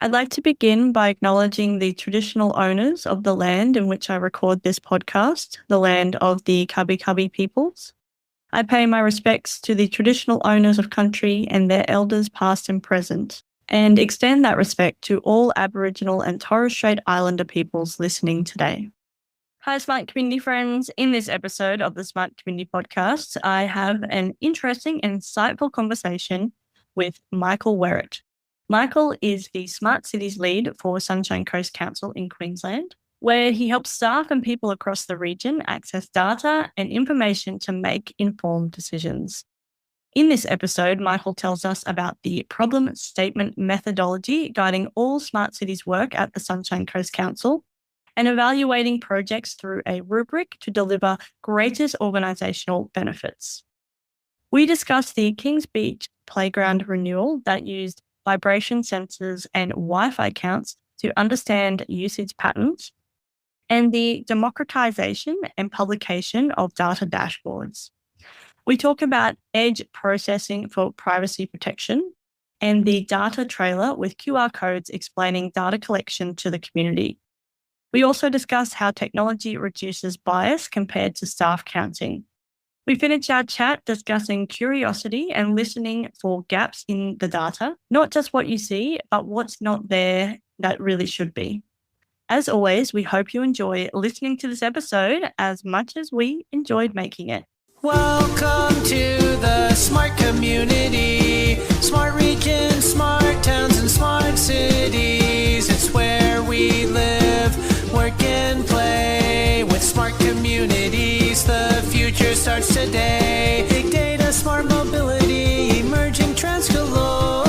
I'd like to begin by acknowledging the traditional owners of the land in which I record this podcast, the land of the Kabi Kabi peoples. I pay my respects to the traditional owners of country and their elders past and present, and extend that respect to all Aboriginal and Torres Strait Islander peoples listening today. Hi, Smart Community friends. In this episode of the Smart Community Podcast, I have an interesting and insightful conversation with Michael Whereat. Michael is the Smart Cities lead for Sunshine Coast Council in Queensland, where he helps staff and people across the region access data and information to make informed decisions. In this episode, Michael tells us about the problem statement methodology guiding all Smart Cities work at the Sunshine Coast Council and evaluating projects through a rubric to deliver greatest organisational benefits. We discuss the Kings Beach playground renewal that used vibration sensors and Wi-Fi counts to understand usage patterns, and the democratization and publication of data dashboards. We talk about edge processing for privacy protection and the data trailer with QR codes explaining data collection to the community. We also discuss how technology reduces bias compared to staff counting. We finish our chat discussing curiosity and listening for gaps in the data, not just what you see, but what's not there that really should be. As always, we hope you enjoy listening to this episode as much as we enjoyed making it. Welcome to the Smart Community, Smart Regions, Smart Towns, and Smart Cities. It's where we live, work, and play with smart communities. The future starts today. Big data, smart mobility, emerging trends galore.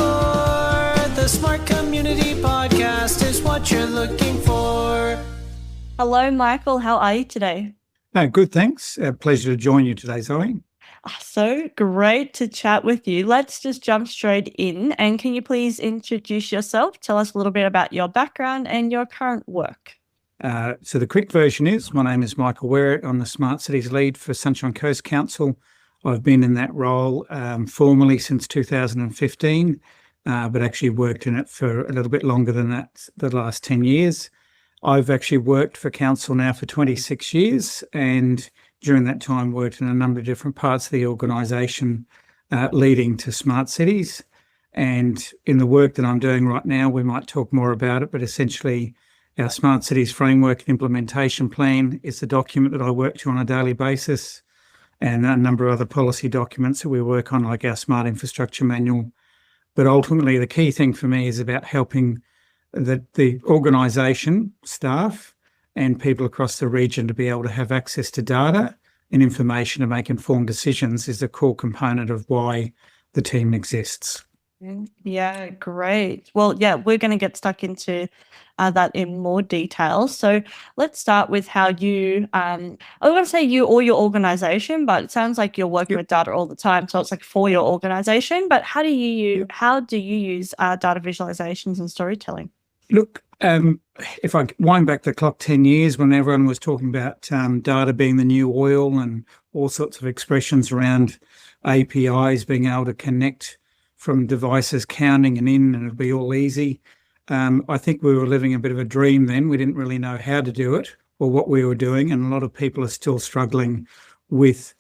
The Smart Community Podcast is what you're looking for. Hello, Michael. How are you today? Good, thanks. A pleasure to join you today, Zoe. So great to chat with you. Let's just jump straight in. And can you please introduce yourself? Tell us a little bit about your background and your current work. So the quick version is, my name is Michael Whereat. I'm the Smart Cities lead for Sunshine Coast Council. I've been in that role formally since 2015, but actually worked in it for a little bit longer than that, the last 10 years. I've actually worked for council now for 26 years, and during that time worked in a number of different parts of the organisation leading to smart cities. And in the work that I'm doing right now, we might talk more about it, but essentially our Smart Cities Framework and Implementation Plan is the document that I work to on a daily basis, and a number of other policy documents that we work on, like our Smart Infrastructure Manual. But ultimately, the key thing for me is about helping the organisation, staff, and people across the region to be able to have access to data and information to make informed decisions is a core component of why the team exists. Yeah, great. Well, yeah, we're going to get stuck into that in more detail. So let's start with how you, I was going to say you or your organization, but it sounds like you're working with data all the time. So it's like for your organization, but how do you use data visualizations and storytelling? Look, if I wind back the clock 10 years when everyone was talking about data being the new oil and all sorts of expressions around APIs being able to connect from devices counting and it'll be all easy. I think we were living a bit of a dream then. We didn't really know how to do it or what we were doing, and a lot of people are still struggling with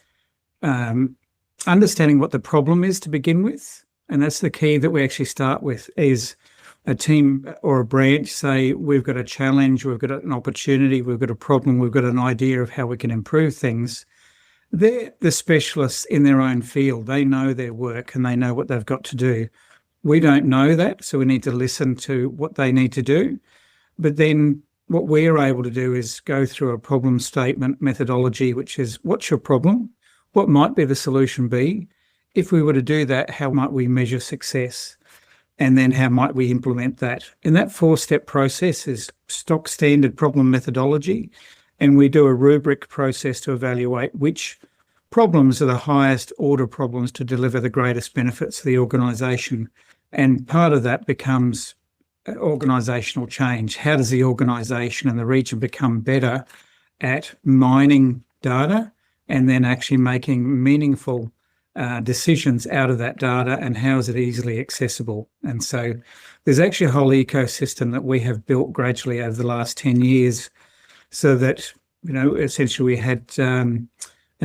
understanding what the problem is to begin with. And that's the key that we actually start with, is a team or a branch say, we've got a challenge, we've got an opportunity, we've got a problem, we've got an idea of how we can improve things. They're the specialists in their own field. They know their work and they know what they've got to do. We don't know that, so we need to listen to what they need to do. But then what we're able to do is go through a problem statement methodology, which is, what's your problem? What might be the solution be? If we were to do that, how might we measure success? And then how might we implement that? And that 4-step process is stock standard problem methodology. And we do a rubric process to evaluate which problems are the highest order problems to deliver the greatest benefits to the organisation. And part of that becomes organisational change. How does the organisation and the region become better at mining data and then actually making meaningful decisions out of that data, and how is it easily accessible. And so there's actually a whole ecosystem that we have built gradually over the last 10 years so that, essentially we had an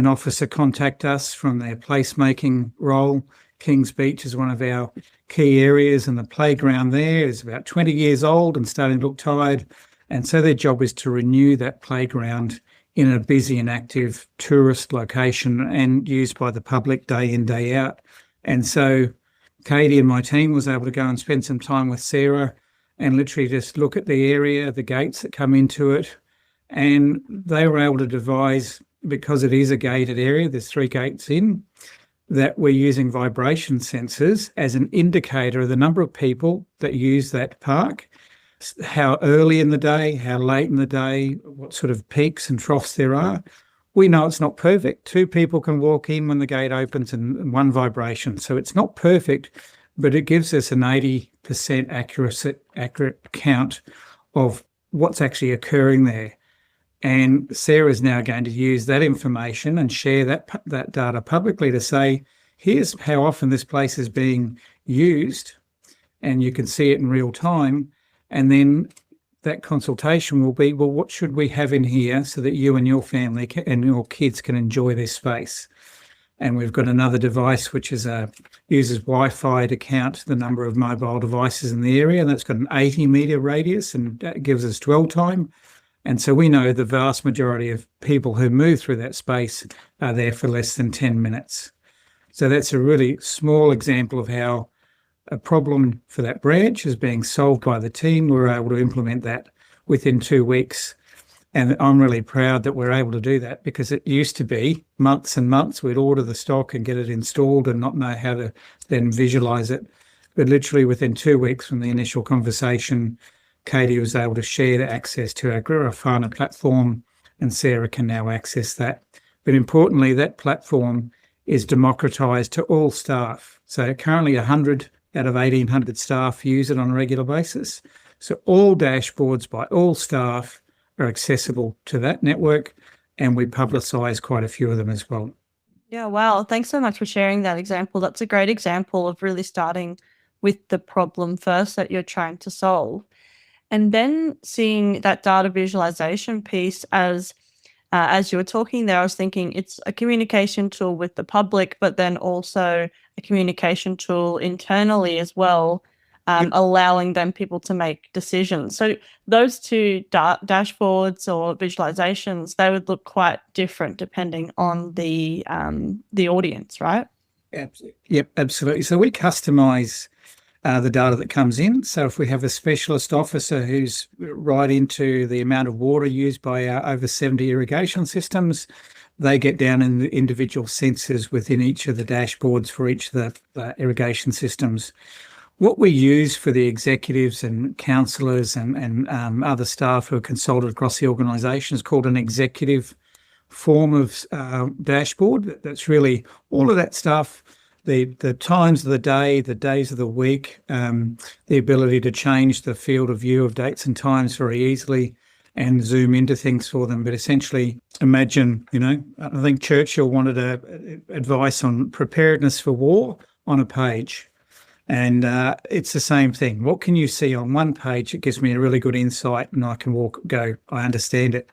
officer contact us from their placemaking role. Kings Beach is one of our key areas, and the playground there is about 20 years old and starting to look tired. And so their job is to renew that playground in a busy and active tourist location and used by the public day in, day out. And so Katie and my team was able to go and spend some time with Sarah and literally just look at the area, the gates that come into it. And they were able to devise, because it is a gated area, there's 3 gates in, that we're using vibration sensors as an indicator of the number of people that use that park, how early in the day, how late in the day, what sort of peaks and troughs there are. We know it's not perfect. 2 people can walk in when the gate opens and 1 vibration. So it's not perfect, but it gives us an 80% accurate count of what's actually occurring there. And Sarah's now going to use that information and share that data publicly to say, here's how often this place is being used, and you can see it in real time. And then that consultation will be, well, what should we have in here so that you and your family and your kids can enjoy this space? And we've got another device which uses Wi-Fi to count the number of mobile devices in the area, and that's got an 80-metre radius, and that gives us dwell time. And so we know the vast majority of people who move through that space are there for less than 10 minutes. So that's a really small example of how a problem for that branch is being solved by the team. We're able to implement that within 2 weeks. And I'm really proud that we're able to do that, because it used to be months and months. We'd order the stock and get it installed and not know how to then visualize it. But literally within 2 weeks from the initial conversation, Katie was able to share the access to our Grafana platform, and Sarah can now access that. But importantly, that platform is democratized to all staff. So currently 100 out of 1,800 staff use it on a regular basis. So all dashboards by all staff are accessible to that network, and we publicise quite a few of them as well. Yeah, wow. Thanks so much for sharing that example. That's a great example of really starting with the problem first that you're trying to solve, and then seeing that data visualization piece as you were talking there, I was thinking it's a communication tool with the public, but then also a communication tool internally as well, allowing them people to make decisions. So those 2 dashboards or visualizations, they would look quite different depending on the audience, right? Yep, absolutely. So we customize the data that comes in. So if we have a specialist officer who's right into the amount of water used by our over 70 irrigation systems, they get down in the individual sensors within each of the dashboards for each of the irrigation systems. What we use for the executives and councillors and other staff who are consulted across the organisation is called an executive form of dashboard. That's really all of that stuff. The times of the day, the days of the week, the ability to change the field of view of dates and times very easily and zoom into things for them. But essentially, imagine, I think Churchill wanted advice on preparedness for war on a page. And it's the same thing. What can you see on one page? It gives me a really good insight, and I can I understand it.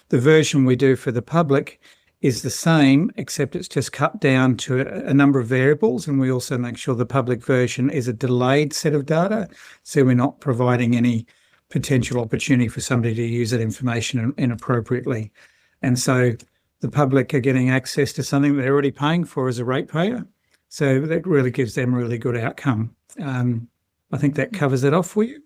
The version we do for the public is the same, except it's just cut down to a number of variables, and we also make sure the public version is a delayed set of data, so we're not providing any potential opportunity for somebody to use that information inappropriately. And so the public are getting access to something they're already paying for as a ratepayer, so that really gives them a really good outcome. I think that covers it off for you.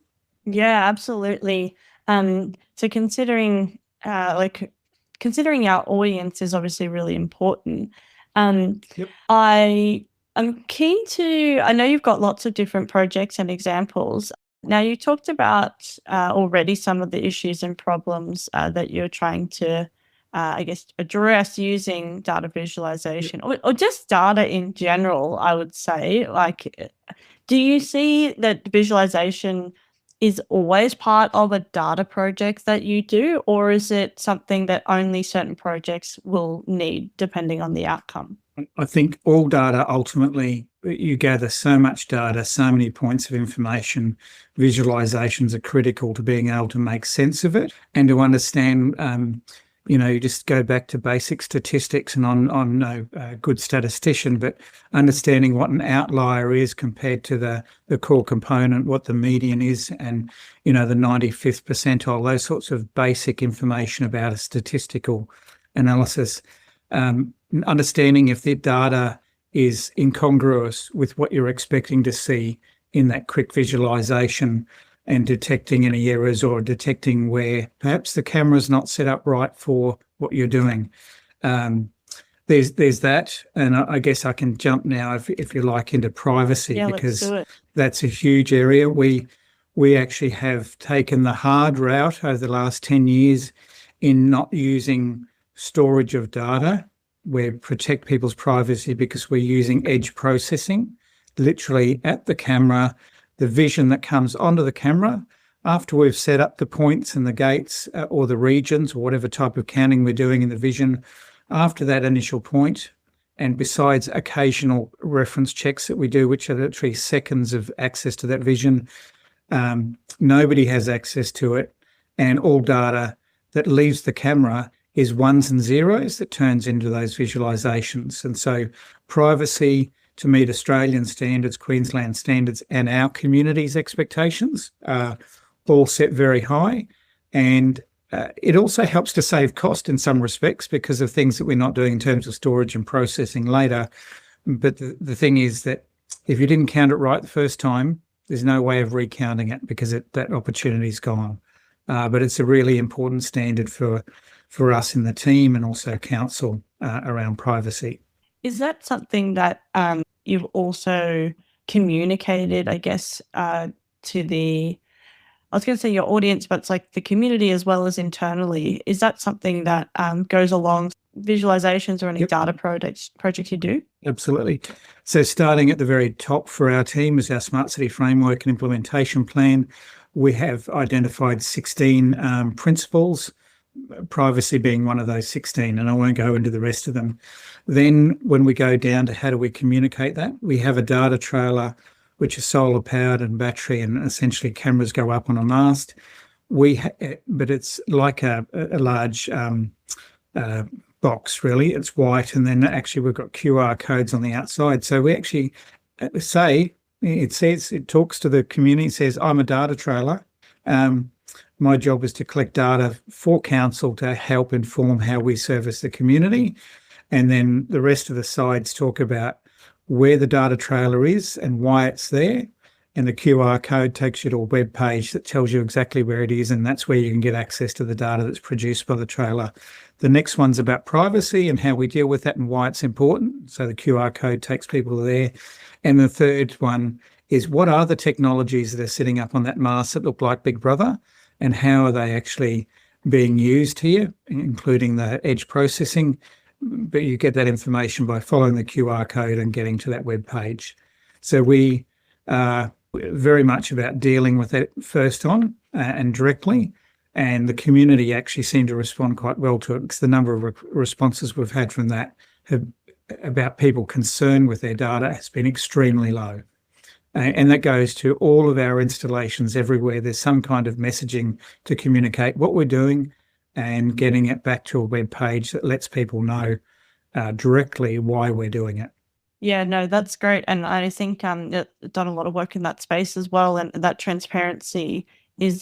Yeah, absolutely. So considering our audience is obviously really important. Yep. I'm keen to, I know you've got lots of different projects and examples. Now, you talked about already some of the issues and problems that you're trying to, address using data visualization, or just data in general, I would say. Do you see that visualization is always part of a data project that you do, or is it something that only certain projects will need depending on the outcome? I think all data, ultimately, you gather so much data, so many points of information. Visualizations are critical to being able to make sense of it and to understand. You just go back to basic statistics, and I'm no good statistician, but understanding what an outlier is compared to the core component, what the median is, and the 95th percentile, those sorts of basic information about a statistical analysis. Understanding if the data is incongruous with what you're expecting to see in that quick visualization, and detecting any errors or detecting where perhaps the camera's not set up right for what you're doing. There's that, and I guess I can jump now, if you like, into privacy, because let's do it. That's a huge area. We actually have taken the hard route over the last 10 years in not using storage of data. We protect people's privacy because we're using edge processing, literally at the camera, the vision that comes onto the camera after we've set up the points and the gates or the regions or whatever type of counting we're doing in the vision. After that initial point, and besides occasional reference checks that we do, which are literally seconds of access to that vision, nobody has access to it, and all data that leaves the camera is ones and zeros that turns into those visualizations. And so privacy, to meet Australian standards, Queensland standards, and our community's expectations are all set very high. And it also helps to save cost in some respects because of things that we're not doing in terms of storage and processing later. But the thing is that if you didn't count it right the first time, there's no way of recounting it because that opportunity's gone. But it's a really important standard for us in the team and also council around privacy. Is that something that you've also communicated, I guess, to the, I was going to say your audience, but it's like the community as well as internally? Is that something that goes along visualizations or any data project you do? Absolutely. So starting at the very top for our team is our Smart City Framework and Implementation Plan. We have identified 16 principles, privacy being one of those 16, and I won't go into the rest of them. Then when we go down to how do we communicate that, we have a data trailer which is solar powered and battery, and essentially cameras go up on a mast. But it's like a large box, really. It's white, and then actually we've got QR codes on the outside. So we actually say, it talks to the community, it says, I'm a data trailer. My job is to collect data for council to help inform how we service the community. And then the rest of the sides talk about where the data trailer is and why it's there. And the QR code takes you to a web page that tells you exactly where it is, and that's where you can get access to the data that's produced by the trailer. The next one's about privacy and how we deal with that and why it's important. So the QR code takes people there. And the third one is, what are the technologies that are sitting up on that mast that look like Big Brother, and how are they actually being used here, including the edge processing? But you get that information by following the QR code and getting to that web page. So we are very much about dealing with it first on and directly, and the community actually seem to respond quite well to it, because the number of responses we've had from that about people concerned with their data has been extremely low. And that goes to all of our installations everywhere. There's some kind of messaging to communicate what we're doing and getting it back to a web page that lets people know directly why we're doing it. Yeah, no, that's great. And I think done a lot of work in that space as well. And that transparency is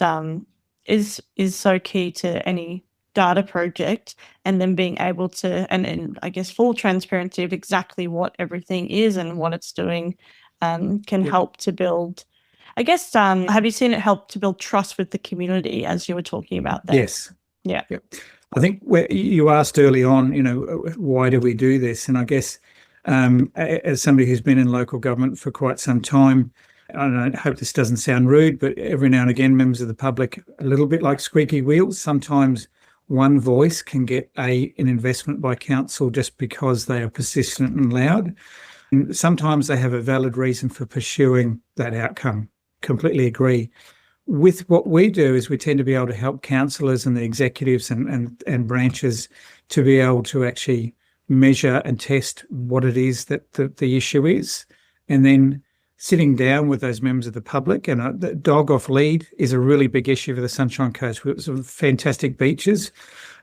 so key to any data project, and then being able to, and I guess full transparency of exactly what everything is and what it's doing can help to build, I guess, have you seen it help to build trust with the community, as you were talking about there? Yes. Yeah. Yep. I think you asked early on, why do we do this? And I guess as somebody who's been in local government for quite some time, I hope this doesn't sound rude, but every now and again, members of the public, a little bit like squeaky wheels. Sometimes one voice can get an investment by council just because they are persistent and loud. And sometimes they have a valid reason for pursuing that outcome. Completely agree. With what we do is we tend to be able to help councillors and the executives and branches to be able to actually measure and test what it is that the issue is, and then sitting down with those members of the public. And the dog off lead is a really big issue for the Sunshine Coast. We've got some fantastic beaches.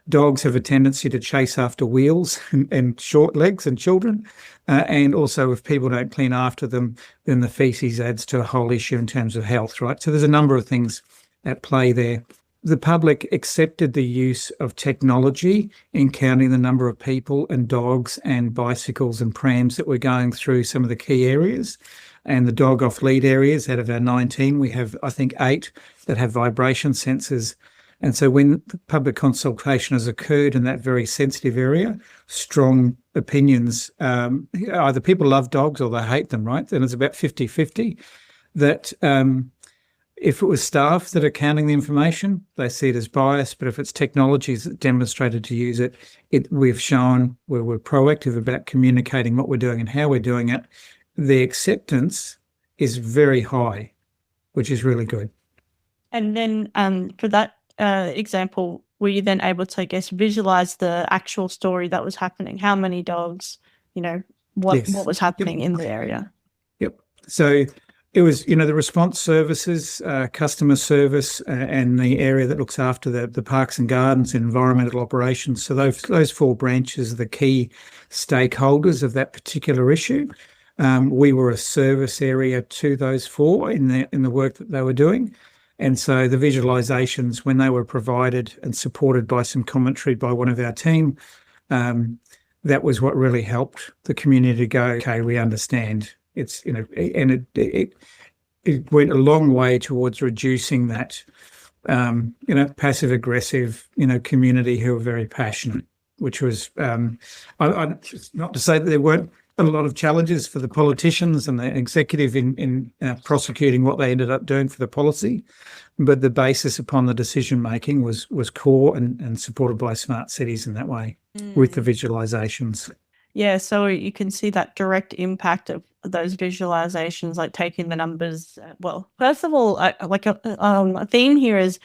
Dogs have a tendency to chase after wheels and short legs and children. And also, if people don't clean after them, then the feces adds to a whole issue in terms of health, right? So there's a number of things at play there. The public accepted the use of technology in counting the number of people and dogs and bicycles and prams that were going through some of the key areas. And the dog off lead areas, out of our 19, we have, I think, 8 that have vibration sensors. And so when the public consultation has occurred in that very sensitive area, strong opinions, either people love dogs or they hate them, right? And it's about 50-50 that if it was staff that are counting the information, they see it as biased. But if it's technologies that demonstrated to use it, we've shown where we're proactive about communicating what we're doing and how we're doing it. The acceptance is very high, which is really good. And then for that example, were you then able to, I guess, visualize the actual story that was happening? How many dogs, what was happening in the area? Yep. So it was, the response services, customer service, and the area that looks after the parks and gardens and environmental operations. So those 4 branches are the key stakeholders of that particular issue. We were a service area to those 4 in the work that they were doing. And so the visualizations, when they were provided and supported by some commentary by one of our team, that was what really helped the community to go, okay, we understand. It's, and it went a long way towards reducing that, passive aggressive, community who are very passionate, which was, not to say that there weren't a lot of challenges for the politicians and the executive in prosecuting what they ended up doing for the policy, but the basis upon the decision making was core and supported by smart cities in that way with the visualizations. Yeah, so you can see that direct impact of those visualizations, like taking the numbers. Well, first of all, a theme here is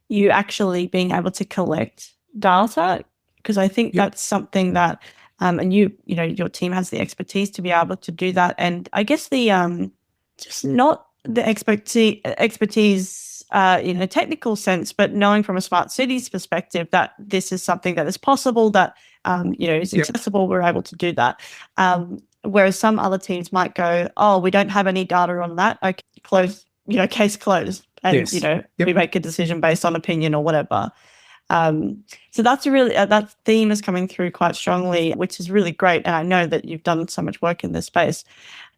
you actually being able to collect data, because I think that's something that and your team has the expertise to be able to do that. And I guess the just not the expertise in a technical sense, but knowing from a smart cities perspective that this is something that is possible, that is accessible. We're able to do that. Whereas some other teams might go, oh, we don't have any data on that. Okay, close. Case closed. And we make a decision based on opinion or whatever. So that's really that theme is coming through quite strongly, which is really great. And I know that you've done so much work in this space,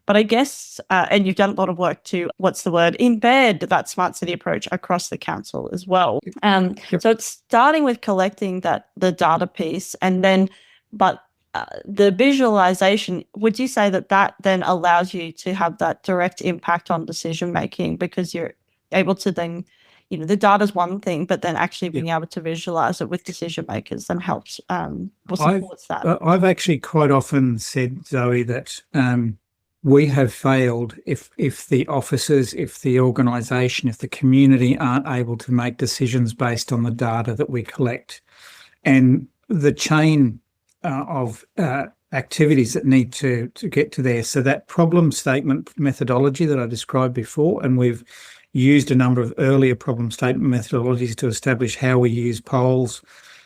but I guess, and you've done a lot of work to, embed that smart city approach across the council as well. So it's starting with collecting the data piece, and then, but the visualization, would you say that then allows you to have that direct impact on decision making, because you're able to then, the data is one thing, but then actually being able to visualize it with decision makers and helps supports that. I've actually quite often said, Zoe, that we have failed if the officers, if the organisation, if the community aren't able to make decisions based on the data that we collect. And the chain of activities that need to get to there. So that problem statement methodology that I described before, and we've used a number of earlier problem statement methodologies to establish how we use poles,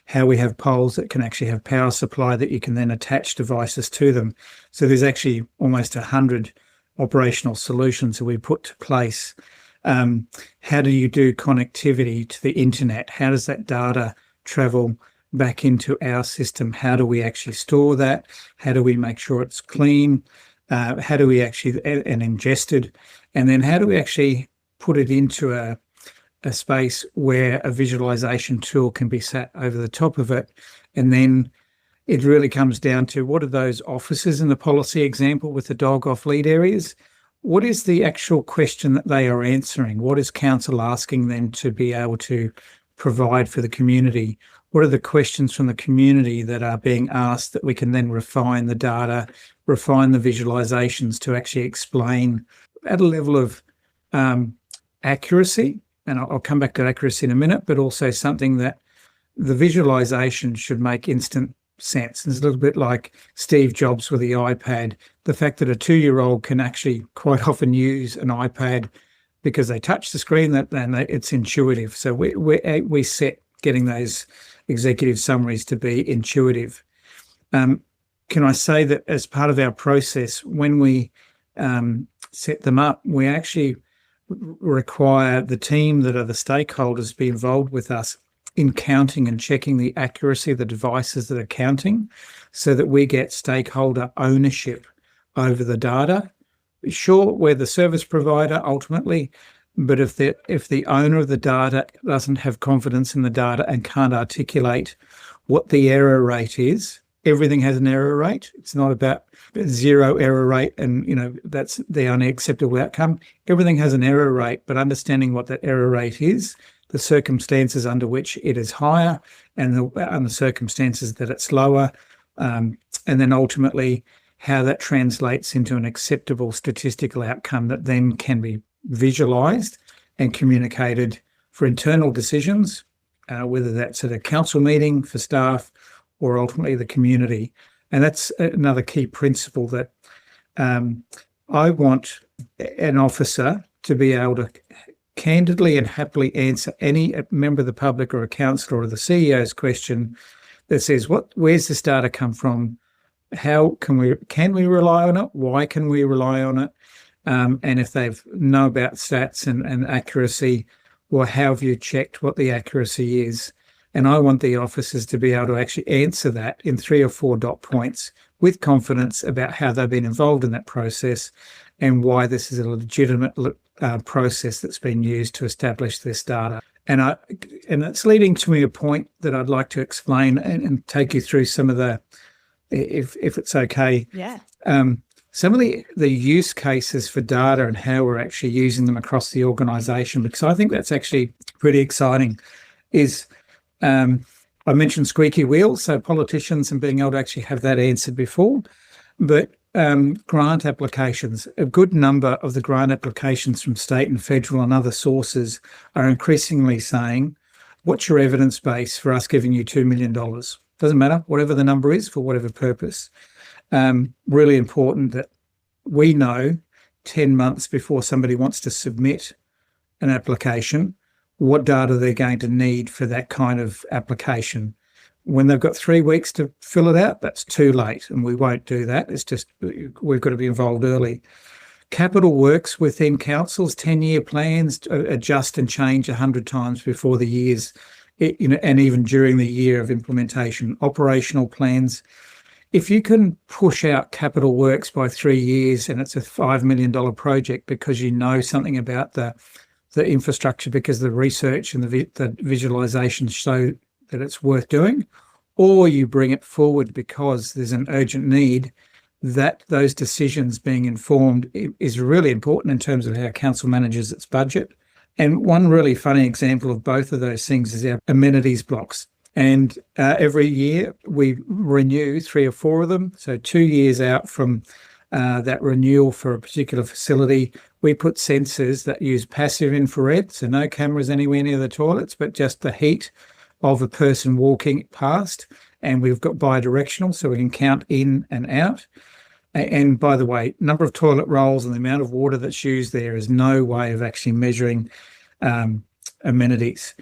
how we have poles that can actually have power supply that you can then attach devices to them. So there's actually almost 100 operational solutions that we put to place. How do you do connectivity to the internet? How does that data travel back into our system? How do we actually store that? How do we make sure it's clean? How do we actually, and ingested? And then how do we actually put it into a space where a visualization tool can be sat over the top of it? And then it really comes down to, what are those officers in the policy example with the dog off lead areas? What is the actual question that they are answering? What is council asking them to be able to provide for the community? What are the questions from the community that are being asked that we can then refine the data, refine the visualizations to actually explain at a level of accuracy? And I'll come back to accuracy in a minute, but also something that the visualization should make instant sense. It's a little bit like Steve Jobs with the iPad. The fact that a 2-year-old can actually quite often use an iPad because they touch the screen, it's intuitive. So we set getting those executive summaries to be intuitive. Can I say that as part of our process, when we set them up, we actually require the team that are the stakeholders to be involved with us in counting and checking the accuracy of the devices that are counting, so that we get stakeholder ownership over the data. Sure, we're the service provider ultimately, but if the owner of the data doesn't have confidence in the data and can't articulate what the error rate is, everything has an error rate. It's not about zero error rate and, that's the only acceptable outcome. Everything has an error rate, but understanding what that error rate is, the circumstances under which it is higher and the circumstances that it's lower, and then ultimately how that translates into an acceptable statistical outcome that then can be visualised and communicated for internal decisions, whether that's at a council meeting for staff or ultimately the community. And that's another key principle that I want an officer to be able to candidly and happily answer any member of the public or a councillor or the CEO's question that says, where's this data come from? How can we rely on it? Why can we rely on it? And if they know about stats and accuracy, well, how have you checked what the accuracy is? And I want the officers to be able to actually answer that in 3 or 4 dot points with confidence about how they've been involved in that process and why this is a legitimate process that's been used to establish this data. And it's leading to me a point that I'd like to explain and take you through some of the, if it's okay. Yeah. Some of the use cases for data and how we're actually using them across the organisation, because I think that's actually pretty exciting, is I mentioned squeaky wheels, so politicians and being able to actually have that answered before, but grant applications. A good number of the grant applications from state and federal and other sources are increasingly saying, what's your evidence base for us giving you $2 million? Doesn't matter, whatever the number is, for whatever purpose. Really important that we know 10 months before somebody wants to submit an application, what data they're going to need for that kind of application. When they've got 3 weeks to fill it out, that's too late, and we won't do that. It's just we've got to be involved early. Capital works within councils, 10-year plans adjust and change 100 times before the years, and even during the year of implementation. Operational plans. If you can push out capital works by 3 years and it's a $5 million project because you know something about the infrastructure, because the research and the visualizations show that it's worth doing, or you bring it forward because there's an urgent need, that those decisions being informed is really important in terms of how council manages its budget. And one really funny example of both of those things is our amenities blocks. And every year we renew 3 or 4 of them. So 2 years out from that renewal for a particular facility, we put sensors that use passive infrared, so no cameras anywhere near the toilets, but just the heat of a person walking past. And we've got bi-directional, so we can count in and out. And by the way, number of toilet rolls and the amount of water that's used there is no way of actually measuring amenities.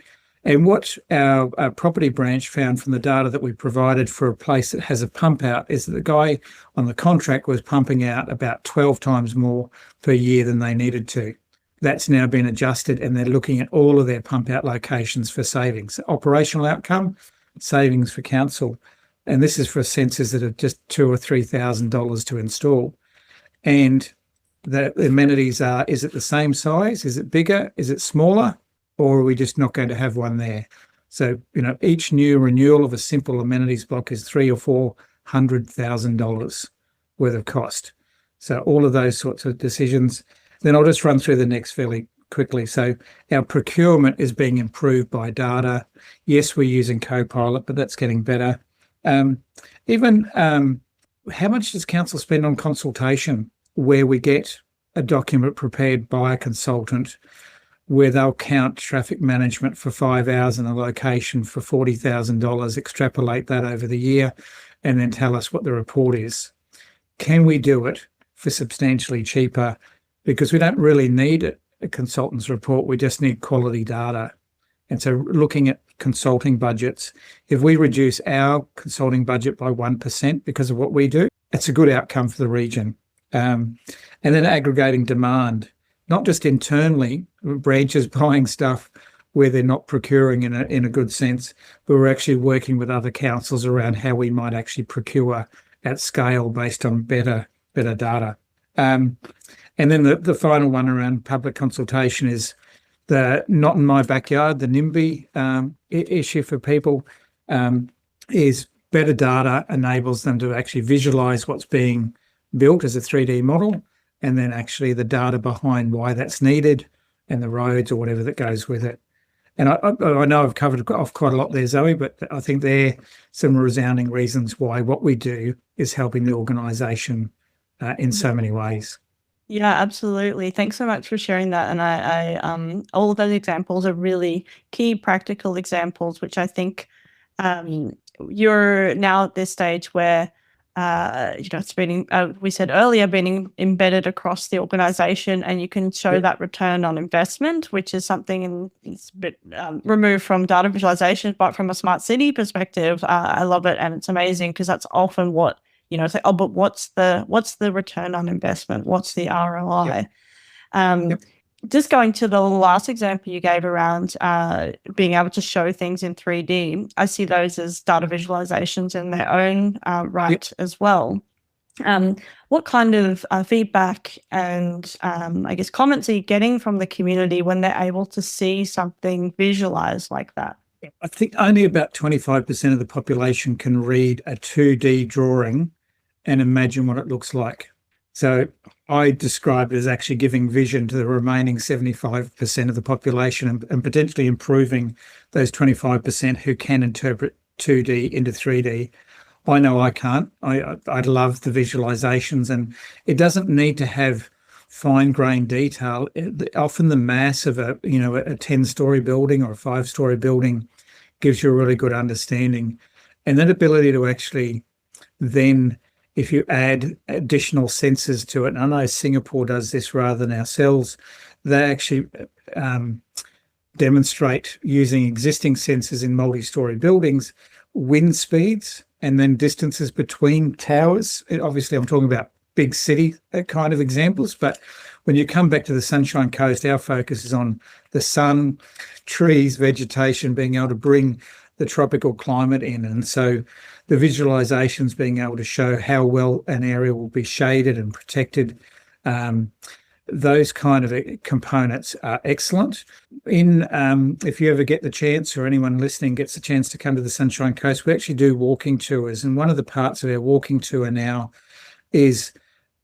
And what our property branch found from the data that we provided for a place that has a pump out is that the guy on the contract was pumping out about 12 times more per year than they needed to. That's now been adjusted, and they're looking at all of their pump out locations for savings. Operational outcome, savings for council. And this is for sensors that are just $2,000 or $3,000 to install. And the amenities are, is it the same size? Is it bigger? Is it smaller? Or are we just not going to have one there? So, each new renewal of a simple amenities block is $300,000 or $400,000 worth of cost. So all of those sorts of decisions. Then I'll just run through the next fairly quickly. So our procurement is being improved by data. Yes, we're using Copilot, but that's getting better. How much does council spend on consultation, where we get a document prepared by a consultant where they'll count traffic management for 5 hours in a location for $40,000, extrapolate that over the year, and then tell us what the report is. Can we do it for substantially cheaper? Because we don't really need a consultant's report, we just need quality data. And so looking at consulting budgets, if we reduce our consulting budget by 1% because of what we do, it's a good outcome for the region. And then aggregating demand, not just internally, branches buying stuff where they're not procuring in a good sense, but we're actually working with other councils around how we might actually procure at scale based on better data. And then the final one around public consultation is the not in my backyard, the NIMBY issue for people, is better data enables them to actually visualize what's being built as a 3D model, and then actually the data behind why that's needed and the roads or whatever that goes with it. And I know I've covered off quite a lot there, Zoe, but I think they're some resounding reasons why what we do is helping the organisation in so many ways. Yeah, absolutely. Thanks so much for sharing that. And I all of those examples are really key practical examples, which I think you're now at this stage where it's been, we said earlier, being embedded across the organization, and you can show that return on investment, which is something it's a bit removed from data visualization, but from a smart city perspective, I love it. And it's amazing because that's often what, it's like, oh, but what's the return on investment? What's the ROI? Just going to the last example you gave around being able to show things in 3D, I see those as data visualizations in their own right as well. What kind of feedback and I guess comments are you getting from the community when they're able to see something visualized like that? I think only about 25% of the population can read a 2D drawing and imagine what it looks like. So I describe it as actually giving vision to the remaining 75% of the population and potentially improving those 25% who can interpret 2D into 3D. I know I can't. I love the visualizations, and it doesn't need to have fine-grained detail. Often the mass of a 10-story building or a 5-story building gives you a really good understanding. And that ability to actually then, if you add additional sensors to it, and I know Singapore does this rather than ourselves, they actually demonstrate using existing sensors in multi-story buildings, wind speeds, and then distances between towers. Obviously, I'm talking about big city kind of examples, but when you come back to the Sunshine Coast, our focus is on the sun, trees, vegetation, being able to bring the tropical climate in. And so the visualizations being able to show how well an area will be shaded and protected, those kind of components are excellent. If you ever get the chance, or anyone listening gets the chance to come to the Sunshine Coast, we actually do walking tours. And one of the parts of our walking tour now is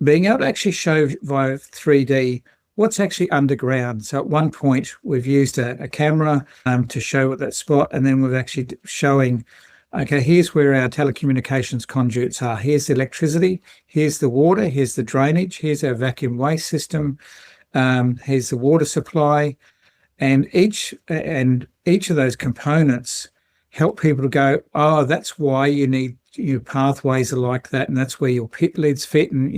being able to actually show via 3D what's actually underground. So at one point, we've used a camera to show that spot, and then we're actually showing, okay, here's where our telecommunications conduits are. Here's the electricity, here's the water, here's the drainage, here's our vacuum waste system, here's the water supply. And each of those components help people to go, oh, that's why you need your pathways are like that, and that's where your pit lids fit. And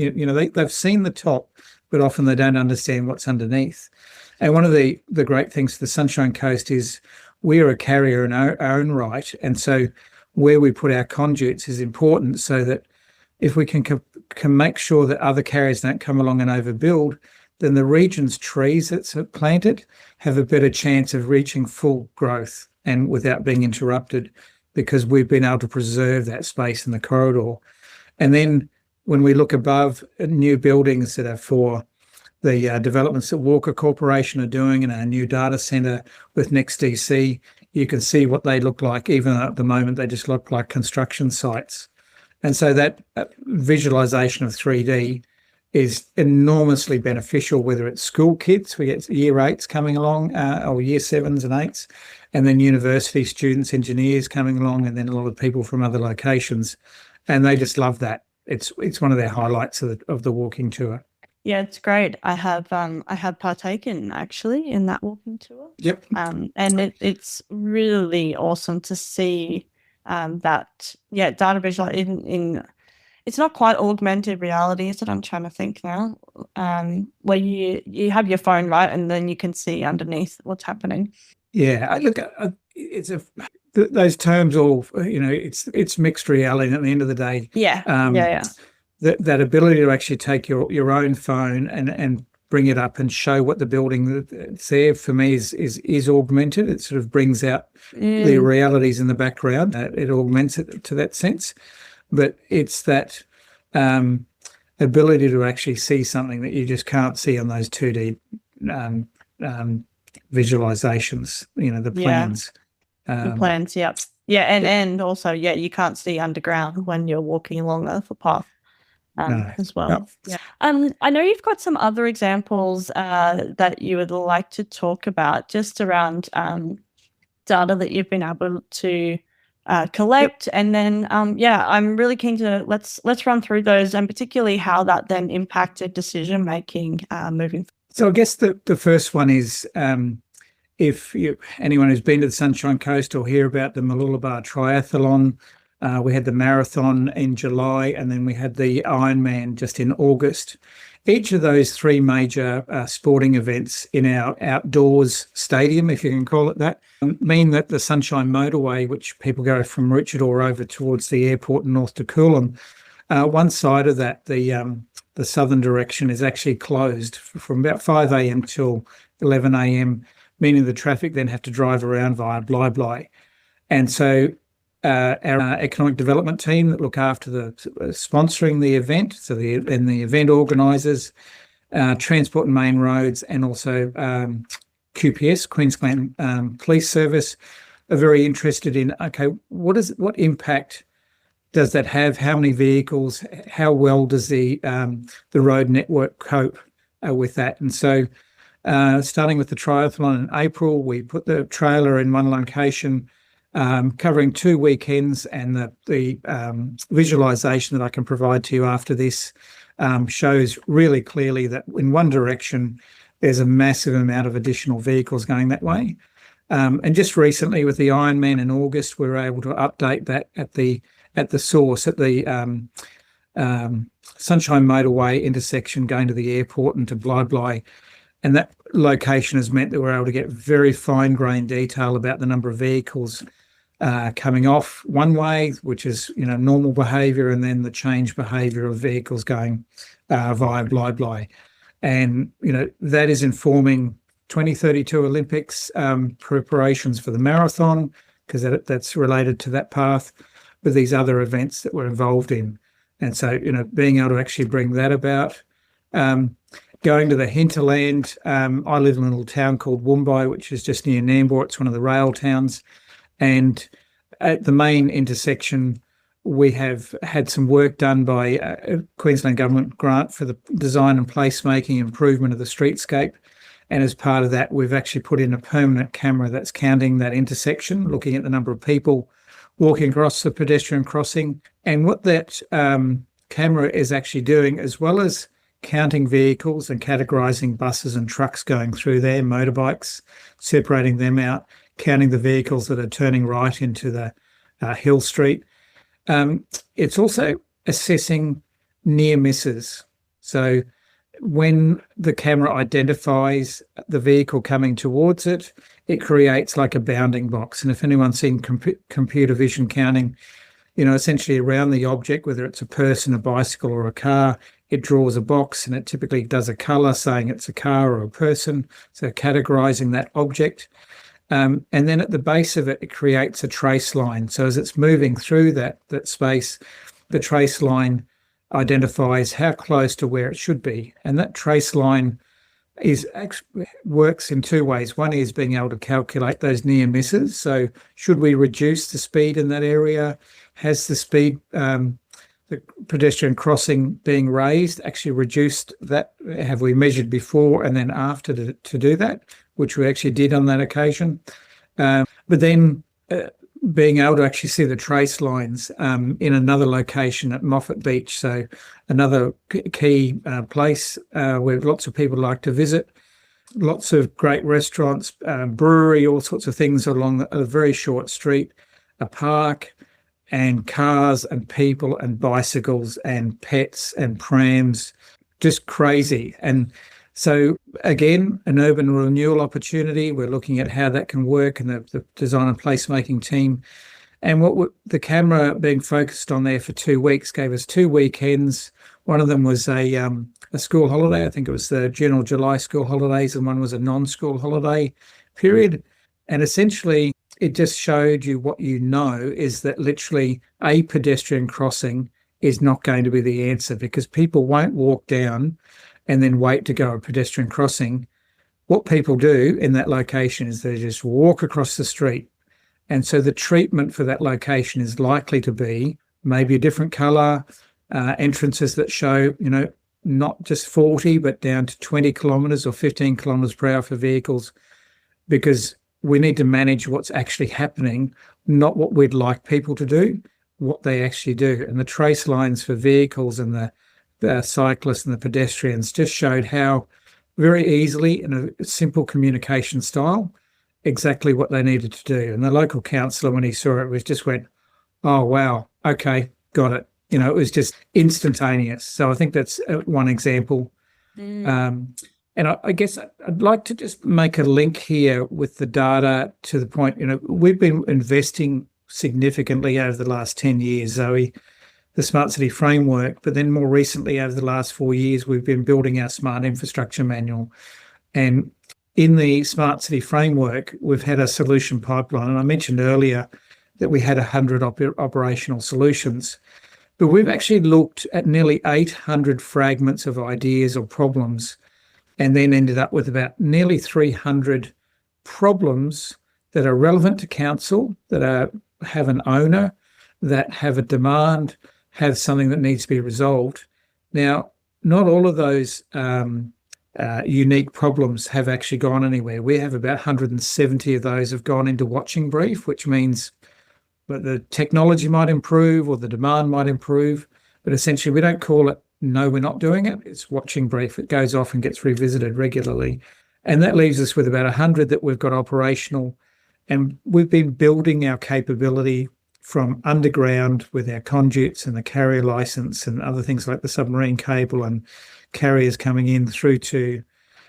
they've seen the top, but often they don't understand what's underneath. And one of the great things for the Sunshine Coast is we are a carrier in our own right, and so where we put our conduits is important, so that if we can make sure that other carriers don't come along and overbuild, then the region's trees that's planted have a better chance of reaching full growth and without being interrupted, because we've been able to preserve that space in the corridor. And then when we look above new buildings that are for the developments that Walker Corporation are doing in our new data centre with NextDC, you can see what they look like, even though at the moment they just look like construction sites. And so that visualisation of 3D is enormously beneficial, whether it's school kids, we get year 8s coming along, or year 7s and 8s, and then university students, engineers coming along, and then a lot of people from other locations. And they just love that. It's one of their highlights of the walking tour. Yeah, it's great. I have partaken actually in that walking tour. Yep. And it's really awesome to see that data visual in it's not quite augmented reality, is it? I'm trying to think now. Where you have your phone, right, and then you can see underneath what's happening. Yeah, those terms all, it's mixed reality at the end of the day. Yeah, yeah. That ability to actually take your own phone and bring it up and show what the building that's there, for me, is augmented. It sort of brings out the realities in the background. It augments it to that sense. But it's that ability to actually see something that you just can't see on those 2D visualizations, the plans. The plans, yep. Yeah, and also, you can't see underground when you're walking along the path as well. No. Yeah. I know you've got some other examples that you would like to talk about just around data that you've been able to collect. Yep. And then, I'm really keen to let's run through those, and particularly how that then impacted decision making moving forward. So I guess the first one is, if anyone who's been to the Sunshine Coast or hear about the Mooloolaba Triathlon, we had the marathon in July, and then we had the Ironman just in August. Each of those three major sporting events in our outdoors stadium, if you can call it that, mean that the Sunshine Motorway, which people go from Maroochydore over towards the airport in North Coolum, one side of that, the southern direction, is actually closed from about 5 a.m. till 11 a.m., meaning the traffic then have to drive around via Bly. And so our economic development team that look after the sponsoring the event, and the event organisers, Transport and Main Roads, and also QPS, Queensland Police Service, are very interested in, okay, what impact does that have? How many vehicles? How well does the road network cope with that? And so, starting with the triathlon in April, we put the trailer in one location, covering 2 weekends, and the visualization that I can provide to you after this shows really clearly that in one direction there's a massive amount of additional vehicles going that way. And just recently with the Ironman in August, we were able to update that at the source, at the Sunshine Motorway intersection going to the airport and to Bly. And that location has meant that we're able to get very fine-grained detail about the number of vehicles coming off one way, which is normal behaviour, and then the change behaviour of vehicles going via Bly. And that is informing 2032 Olympics preparations for the marathon, because that's related to that path, with these other events that we're involved in. And so being able to actually bring that about. Going to the hinterland, I live in a little town called Woombai, which is just near Nambour. It's one of the rail towns. And at the main intersection, we have had some work done by a Queensland Government grant for the design and placemaking improvement of the streetscape. And as part of that, we've actually put in a permanent camera that's counting that intersection, looking at the number of people walking across the pedestrian crossing. And what that camera is actually doing, as well as counting vehicles and categorising buses and trucks going through there, motorbikes, separating them out, counting the vehicles that are turning right into the Hill Street. It's also assessing near misses. So when the camera identifies the vehicle coming towards it, it creates like a bounding box. And if anyone's seen computer vision counting, essentially around the object, whether it's a person, a bicycle or a car, it draws a box, and it typically does a colour saying it's a car or a person, so categorising that object. And then at the base of it, it creates a trace line. So as it's moving through that space, the trace line identifies how close to where it should be. And that trace line works in two ways. One is being able to calculate those near misses. So should we reduce the speed in that area? Has the speed, the pedestrian crossing being raised, actually reduced that? Have we measured before and then after to do that, which we actually did on that occasion? But then being able to actually see the trace lines in another location at Moffat Beach. So another key place where lots of people like to visit. Lots of great restaurants, brewery, all sorts of things along a very short street, a park, and cars and people and bicycles and pets and prams, just crazy. And so again, an urban renewal opportunity. We're looking at how that can work, and the design and placemaking team. And the camera being focused on there for 2 weeks gave us 2 weekends. One of them was a school holiday. I think it was the general July school holidays, and one was a non-school holiday period. And essentially, it just showed you what you know is that literally a pedestrian crossing is not going to be the answer, because people won't walk down and then wait to go a pedestrian crossing. What people do in that location is they just walk across the street. And so the treatment for that location is likely to be maybe a different colour, entrances that show, not just 40, but down to 20 kilometres or 15 kilometres per hour for vehicles, because we need to manage what's actually happening, not what we'd like people to do, what they actually do. And the trace lines for vehicles and the cyclists and the pedestrians just showed how very easily, in a simple communication style, exactly what they needed to do. And the local councillor, when he saw it, just went, oh, wow, okay, got it. It was just instantaneous. So I think that's one example. And I guess I'd like to just make a link here with the data to the point, we've been investing significantly over the last 10 years, Zoe, the Smart City Framework, but then more recently over the last 4 years, we've been building our Smart Infrastructure Manual. And in the Smart City Framework, we've had a solution pipeline. And I mentioned earlier that we had 100 operational solutions. But we've actually looked at nearly 800 fragments of ideas or problems, and then ended up with about nearly 300 problems that are relevant to council, that have an owner, that have a demand, have something that needs to be resolved. Now, not all of those unique problems have actually gone anywhere. We have about 170 of those have gone into watching brief, which means that the technology might improve or the demand might improve, but essentially we don't call it, no, we're not doing it. It's watching brief. It goes off and gets revisited regularly. And that leaves us with about 100 that we've got operational. And we've been building our capability from underground with our conduits and the carrier license and other things like the submarine cable and carriers coming in, through to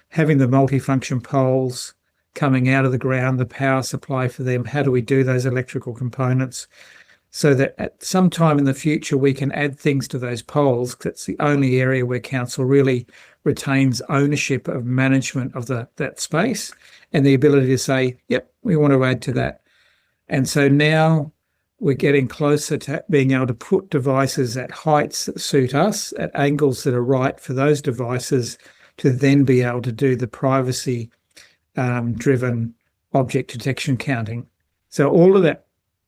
having the multifunction poles coming out of the ground, the power supply for them. How do we do those electrical components so that at some time in the future we can add things to those poles? That's the only area where council really retains ownership of management of that space and the ability to say, yep, we want to add to that. And so now we're getting closer to being able to put devices at heights that suit us, at angles that are right for those devices, to then be able to do the privacy driven object detection counting. So all of that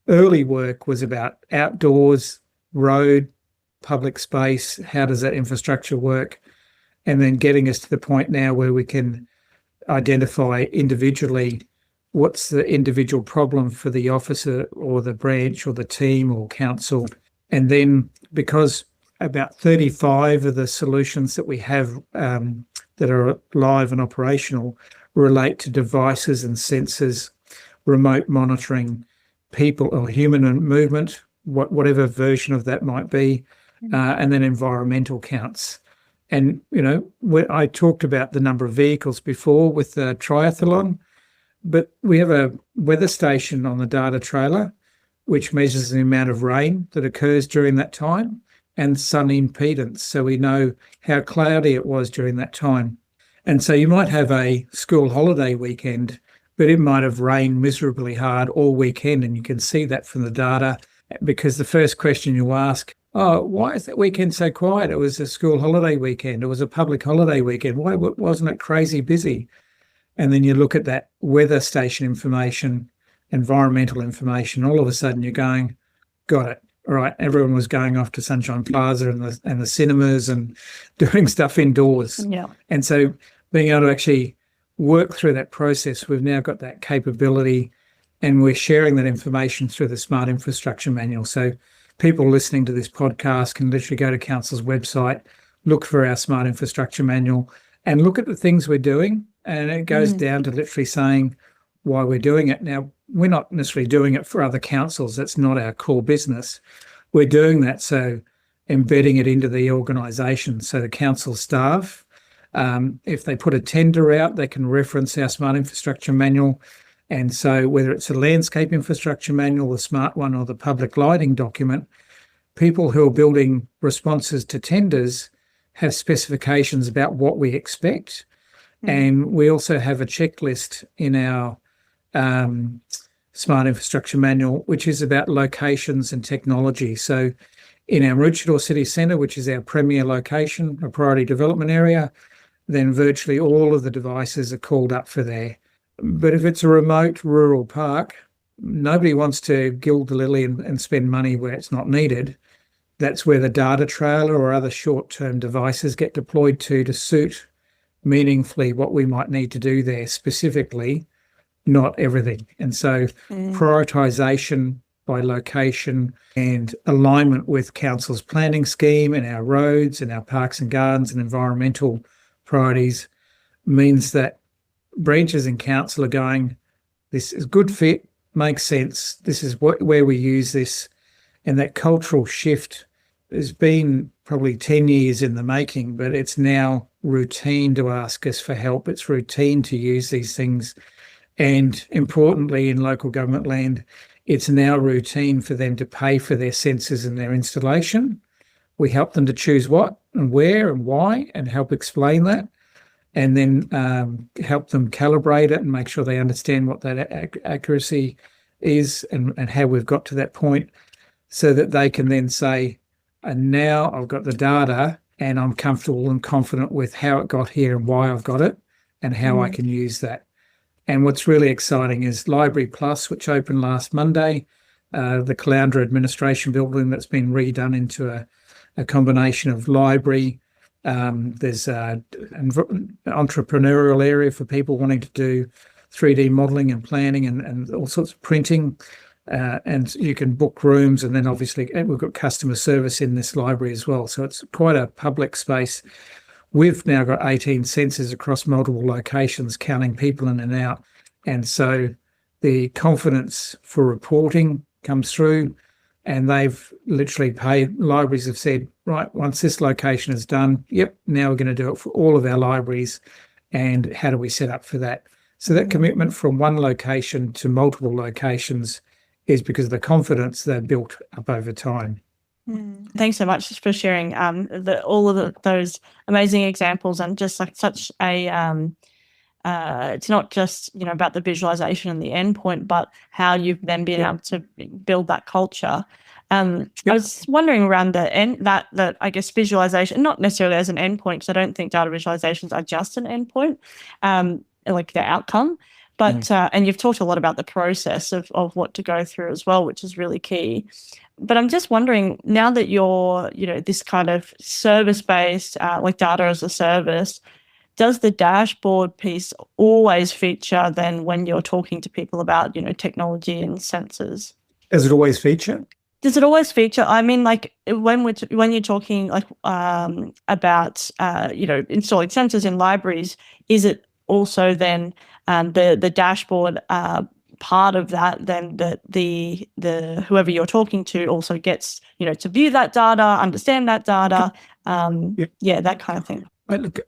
early work was about outdoors, road, public space, how does that infrastructure work, and then getting us to the point now where we can identify individually what's the individual problem for the officer or the branch or the team or council. And then, because about 35 of the solutions that we have that are live and operational relate to devices and sensors, remote monitoring, people or human movement, whatever version of that might be, and then environmental counts. And, I talked about the number of vehicles before with the triathlon, but we have a weather station on the data trailer, which measures the amount of rain that occurs during that time and sun impedance. So we know how cloudy it was during that time. And so you might have a school holiday weekend, but it might have rained miserably hard all weekend. And you can see that from the data, because the first question you ask, oh, why is that weekend so quiet? It was a school holiday weekend. It was a public holiday weekend. Why wasn't it crazy busy? And then you look at that weather station information, environmental information, all of a sudden you're going, got it. All right, everyone was going off to Sunshine Plaza and the cinemas and doing stuff indoors. Yeah. And so being able to actually work through that process, we've now got that capability and we're sharing that information through the Smart Infrastructure Manual. So people listening to this podcast can literally go to Council's website, look for our Smart Infrastructure Manual, and look at the things we're doing. And it goes down to literally saying why we're doing it. Now, we're not necessarily doing it for other councils. That's not our core business. We're doing that, so embedding it into the organisation. So the council staff, if they put a tender out, they can reference our Smart Infrastructure Manual. And so whether it's a landscape infrastructure manual, the smart one, or the public lighting document, people who are building responses to tenders have specifications about what we expect. And we also have a checklist in our Smart Infrastructure Manual, which is about locations and technology. So in our Maroochydore City Centre, which is our premier location, a priority development area, then virtually all of the devices are called up for there. But if it's a remote rural park, nobody wants to gild the lily and spend money where it's not needed. That's where the data trailer or other short-term devices get deployed to suit meaningfully what we might need to do there specifically, not everything. And so prioritisation by location and alignment with council's planning scheme and our roads and our parks and gardens and environmental priorities means that branches in council are going, this is good fit, makes sense, this is where we use this. And that cultural shift has been probably 10 years in the making, but it's now routine to ask us for help. It's routine to use these things. And importantly, in local government land, it's now routine for them to pay for their sensors and their installation. We help them to choose what and where and why and help explain that, and then help them calibrate it and make sure they understand what that accuracy is and how we've got to that point, so that they can then say, and now I've got the data and I'm comfortable and confident with how it got here and why I've got it and how I can use that. And what's really exciting is Library Plus, which opened last Monday, the Caloundra administration building that's been redone into a combination of library. There's an entrepreneurial area for people wanting to do 3D modelling and planning and all sorts of printing. And you can book rooms, and then obviously we've got customer service in this library as well. So it's quite a public space. We've now got 18 sensors across multiple locations, counting people in and out. And so the confidence for reporting comes through, and they've literally paid, libraries have said, right, once this location is done, yep, now we're going to do it for all of our libraries. And how do we set up for that? So that commitment from one location to multiple locations is because of the confidence they've built up over time. Thanks so much for sharing all of those amazing examples, and just like such a it's not just about the visualization and the endpoint, but how you've then been able to build that culture. I was wondering around that I guess visualization, not necessarily as an endpoint, because I don't think data visualizations are just an endpoint, like the outcome. But and you've talked a lot about the process of what to go through as well, which is really key. But I'm just wondering, now that you're, this kind of service-based, like data as a service, does the dashboard piece always feature then when you're talking to people about, technology and sensors? Does it always feature? Does it always feature? I mean, like when you're talking like about, installing sensors in libraries, is it also then the dashboard part of that, then the whoever you're talking to also gets to view that data, understand that data, that kind of thing. Look,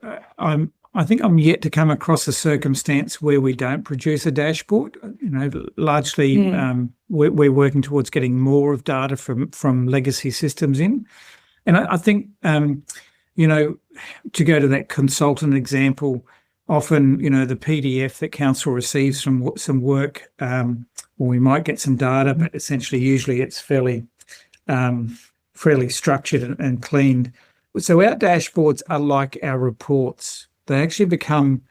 I think I'm yet to come across a circumstance where we don't produce a dashboard. Largely we're working towards getting more of data from legacy systems in, and I think to go to that consultant example. Often, the PDF that council receives from some work, we might get some data, but essentially, usually it's fairly structured and cleaned. So our dashboards are like our reports. They actually become,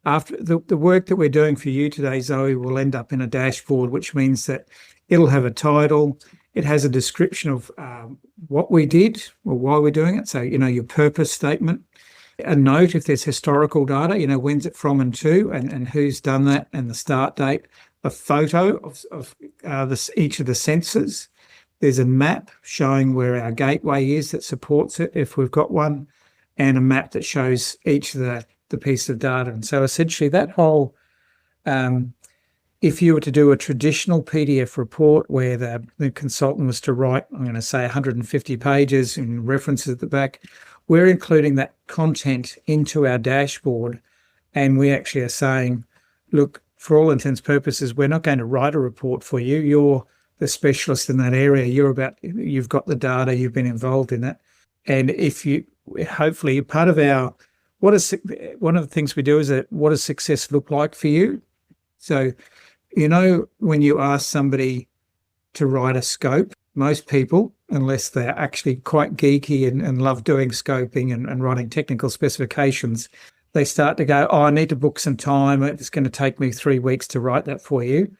after the work that we're doing for you today, Zoe, will end up in a dashboard, which means that it'll have a title. It has a description of what we did or why we're doing it. So, your purpose statement. A note if there's historical data, when's it from and to, and who's done that, and the start date. a photo of each of the sensors. There's a map showing where our gateway is that supports it, if we've got one, and a map that shows each of the piece of data. And so essentially that whole, if you were to do a traditional PDF report where the consultant was to write, I'm going to say 150 pages and references at the back, we're including that content into our dashboard, and we actually are saying, look, for all intents and purposes, we're not going to write a report for you. You're the specialist in that area. You've got the data, you've been involved in it. And if you, hopefully part of one of the things we do is what does success look like for you? So, when you ask somebody to write a scope, most people, unless they're actually quite geeky and love doing scoping and writing technical specifications, they start to go, I need to book some time. It's going to take me 3 weeks to write that for you.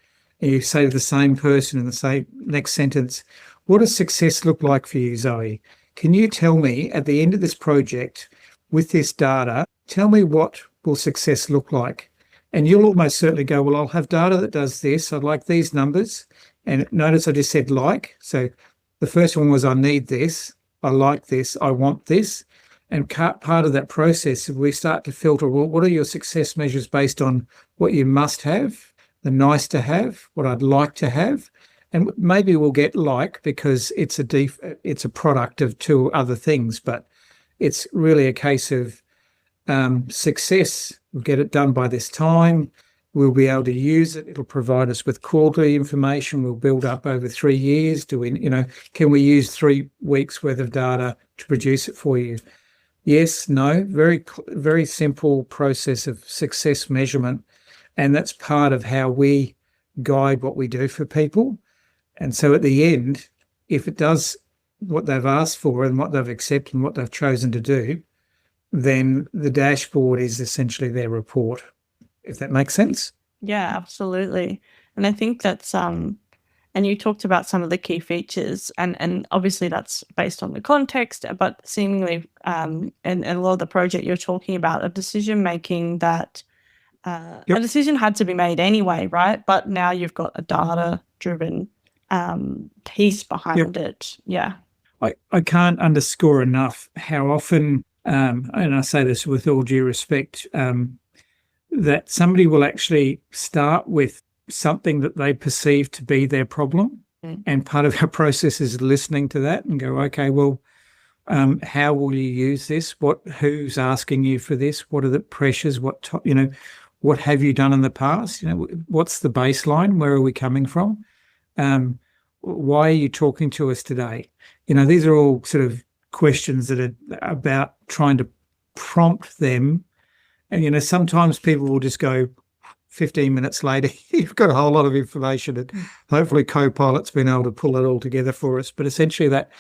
And you say to the same person in the same next sentence, what does success look like for you, Zoe? Can you tell me at the end of this project with this data, tell me what will success look like? And you'll almost certainly go, well, I'll have data that does this. I'd like these numbers. And notice I just said like. So the first one was I need this. I like this. I want this. And part of that process, we start to filter, well, what are your success measures based on what you must have, the nice to have, what I'd like to have. And maybe we'll get like because it's a product of two other things, but it's really a case of success. We'll get it done by this time. We'll be able to use it. It'll provide us with quarterly information. We'll build up over 3 years. Can we use 3 weeks worth of data to produce it for you? Yes, no, very, very simple process of success measurement. And that's part of how we guide what we do for people. And so at the end, if it does what they've asked for and what they've accepted and what they've chosen to do, then the dashboard is essentially their report, if that makes sense. Yeah, absolutely. And I think that's and you talked about some of the key features, and obviously that's based on the context, but seemingly and a lot of the project you're talking about, a decision making that a decision had to be made anyway, right? But now you've got a data driven piece behind it. Yeah. I can't underscore enough how often, and I say this with all due respect, that somebody will actually start with something that they perceive to be their problem. And part of our process is listening to that and go, okay, well, how will you use this? Who's asking you for this? What are the pressures? What have you done in the past? What's the baseline? Where are we coming from? Why are you talking to us today? These are all sort of questions that are about trying to prompt them. And, sometimes people will just go 15 minutes later, you've got a whole lot of information, and hopefully Copilot's been able to pull it all together for us. But essentially that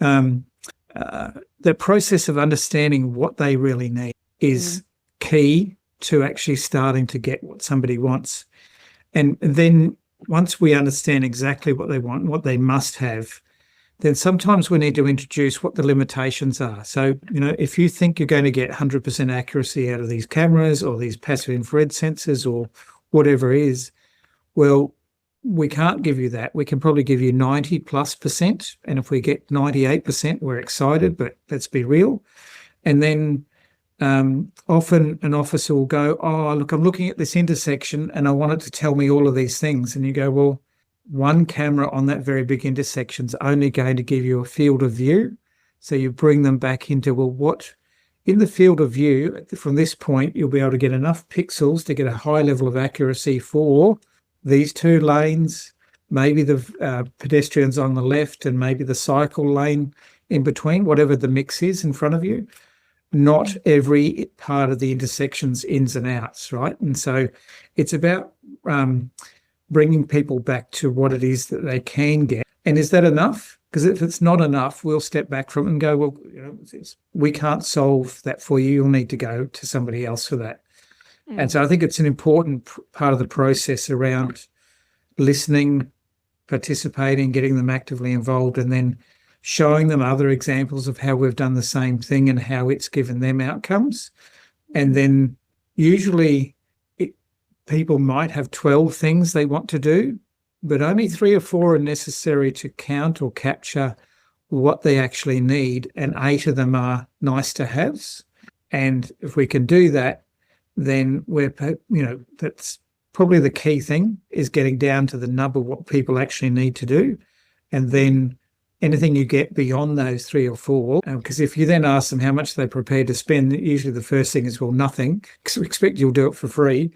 the process of understanding what they really need is key to actually starting to get what somebody wants. And then once we understand exactly what they want, what they must have, then sometimes we need to introduce what the limitations are. So, if you think you're going to get 100% accuracy out of these cameras or these passive infrared sensors or whatever it is, well, we can't give you that. We can probably give you 90+%. And if we get 98%, we're excited, but let's be real. And then often an officer will go, oh, look, I'm looking at this intersection and I want it to tell me all of these things. And you go, well, one camera on that very big intersection is only going to give you a field of view. So you bring them back into, well, what in the field of view from this point, you'll be able to get enough pixels to get a high level of accuracy for these 2 lanes, maybe the pedestrians on the left and maybe the cycle lane in between, whatever the mix is in front of you. Not every part of the intersection's ins and outs, right? And so it's about bringing people back to what it is that they can get. And is that enough? Because if it's not enough, we'll step back from it and go, well, we can't solve that for you. You'll need to go to somebody else for that. And so I think it's an important part of the process around listening, participating, getting them actively involved, and then showing them other examples of how we've done the same thing and how it's given them outcomes. And then usually people might have 12 things they want to do, but only 3 or 4 are necessary to count or capture what they actually need, and 8 of them are nice to haves. And if we can do that, then that's probably the key thing, is getting down to the nub of what people actually need to do. And then anything you get beyond those 3 or 4, because if you then ask them how much they're prepared to spend, usually the first thing is, well, nothing, because we expect you'll do it for free.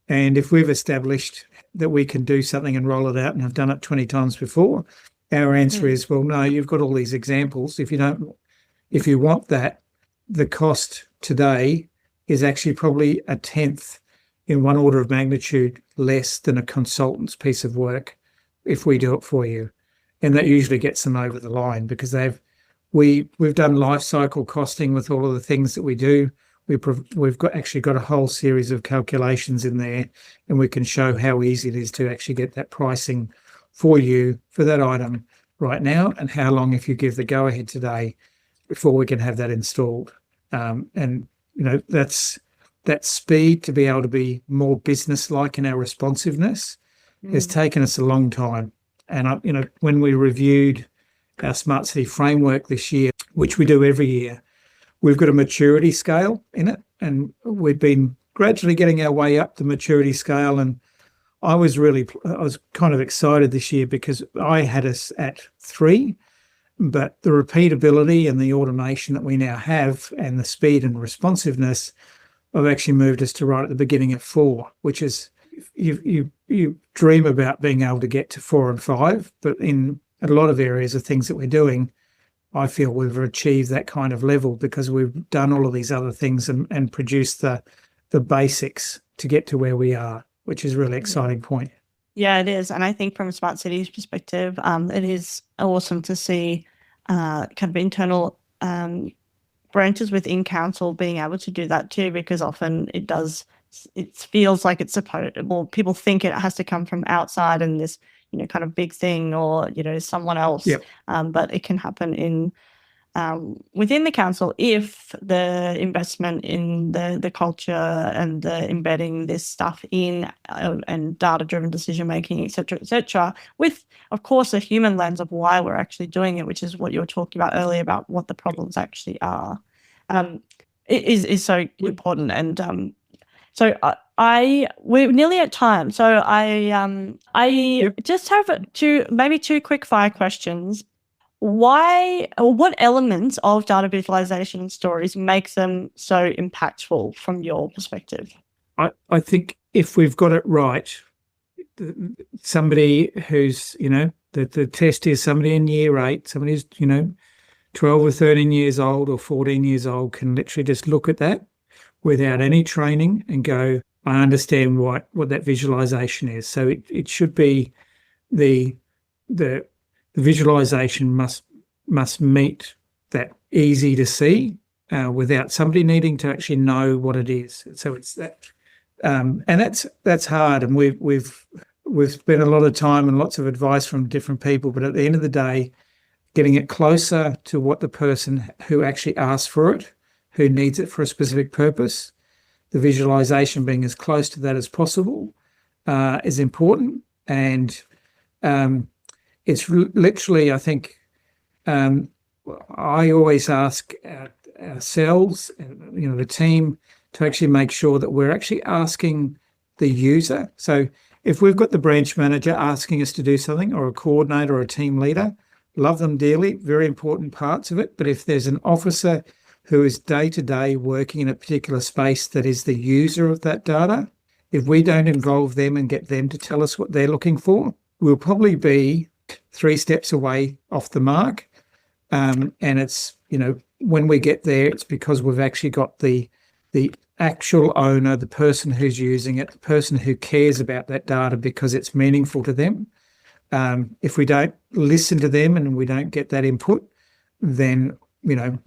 And if we've established that we can do something and roll it out and have done it 20 times before, our answer is, well, no, you've got all these examples. If you want that, the cost today is actually probably a tenth, in one order of magnitude, less than a consultant's piece of work if we do it for you. And that usually gets them over the line, because we've done life cycle costing with all of the things that we do. We've got a whole series of calculations in there, and we can show how easy it is to actually get that pricing for you for that item right now, and how long, if you give the go ahead today, before we can have that installed. And that's that speed to be able to be more business-like in our responsiveness has taken us a long time. And when we reviewed our Smart City framework this year, which we do every year, we've got a maturity scale in it, and we've been gradually getting our way up the maturity scale. And I was kind of excited this year, because I had us at 3, but the repeatability and the automation that we now have, and the speed and responsiveness, have actually moved us to right at the beginning at 4, which is, you dream about being able to get to 4 and 5, but in a lot of areas of things that we're doing, I feel we've achieved that kind of level because we've done all of these other things and produced the basics to get to where we are, which is a really exciting point. Yeah, it is. And I think from a Smart Cities perspective, it is awesome to see kind of internal branches within council being able to do that too, because often it feels like it's supposed, well, people think it has to come from outside and this, kind of big thing, or, someone else. Yep. But it can happen in within the council if the investment in the culture and the embedding this stuff in and data-driven decision-making, et cetera, with, of course, a human lens of why we're actually doing it, which is what you were talking about earlier about what the problems actually are. It is so important. And so we're nearly at time. So I just have two quick fire questions. Why, or what elements of data visualization and stories makes them so impactful from your perspective? I think if we've got it right, somebody who's, the test is somebody in year 8, somebody who's, 12 or 13 years old or 14 years old can literally just look at that without any training and go, I understand what that visualization is. So it should be the visualization must meet that easy to see without somebody needing to actually know what it is. So it's that, and that's hard. And we've spent a lot of time and lots of advice from different people. But at the end of the day, getting it closer to what the person who actually asked for it, who needs it for a specific purpose, the visualization being as close to that as possible is important. And it's literally, I think, I always ask ourselves, the team, to actually make sure that we're actually asking the user. So if we've got the branch manager asking us to do something, or a coordinator or a team leader, love them dearly, very important parts of it. But if there's an officer who is day-to-day working in a particular space that is the user of that data, if we don't involve them and get them to tell us what they're looking for, we'll probably be 3 steps away off the mark. And it's, when we get there, it's because we've actually got the actual owner, the person who's using it, the person who cares about that data because it's meaningful to them. If we don't listen to them and we don't get that input, then,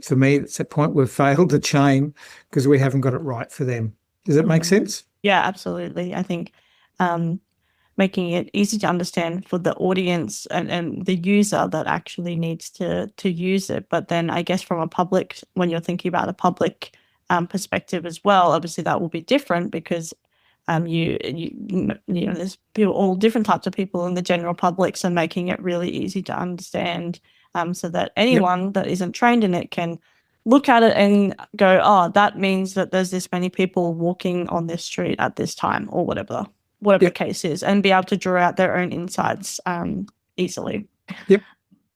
for me, it's that point we've failed the chain because we haven't got it right for them. Does that make sense? Yeah, absolutely. I think making it easy to understand for the audience and the user that actually needs to use it. But then I guess from a public, when you're thinking about a public perspective as well, obviously that will be different because There's people, all different types of people in the general public, so making it really easy to understand, so that anyone that isn't trained in it can look at it and go, oh, that means that there's this many people walking on this street at this time, or whatever the case is, and be able to draw out their own insights easily. Yep.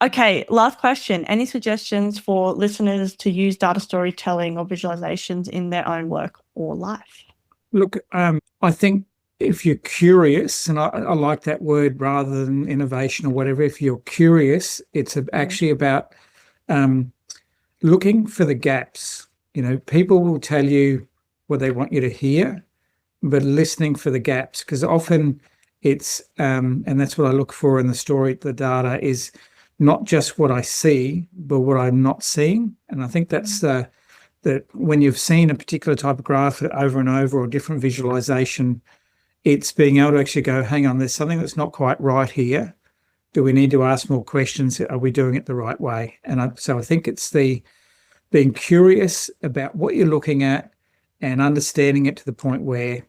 Okay, last question. Any suggestions for listeners to use data storytelling or visualizations in their own work or life? Look, I think if you're curious, and I like that word rather than innovation or whatever, if you're curious, it's actually about looking for the gaps. People will tell you what they want you to hear, but listening for the gaps, because often it's, and that's what I look for in the data is not just what I see, but what I'm not seeing. And I think that's that when you've seen a particular type of graph over and over, or different visualization, it's being able to actually go, hang on, there's something that's not quite right here. Do we need to ask more questions? Are we doing it the right way? And so I think it's the being curious about what you're looking at and understanding it to the point where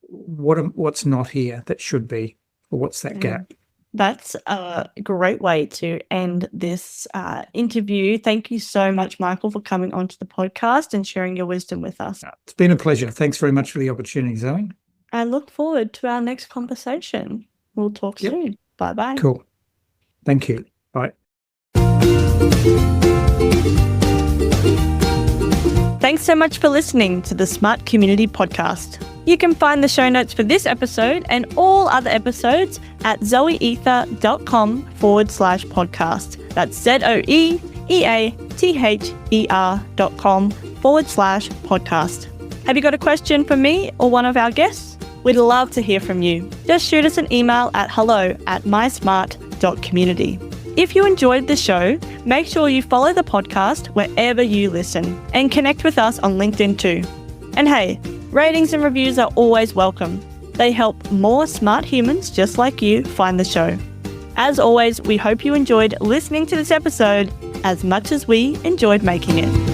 what's not here that should be, or what's that gap. That's a great way to end this interview. Thank you so much, Michael, for coming onto the podcast and sharing your wisdom with us. It's been a pleasure. Thanks very much for the opportunity, Zoe. I look forward to our next conversation. We'll talk soon. Bye-bye. Cool. Thank you. Bye. Thanks so much for listening to the Smart Community Podcast. You can find the show notes for this episode and all other episodes at zoeether.com/podcast. That's zoeeather.com/podcast. Have you got a question for me or one of our guests? We'd love to hear from you. Just shoot us an email at hello@mysmart.community. If you enjoyed the show, make sure you follow the podcast wherever you listen and connect with us on LinkedIn too. And hey, ratings and reviews are always welcome. They help more smart humans just like you find the show. As always, we hope you enjoyed listening to this episode as much as we enjoyed making it.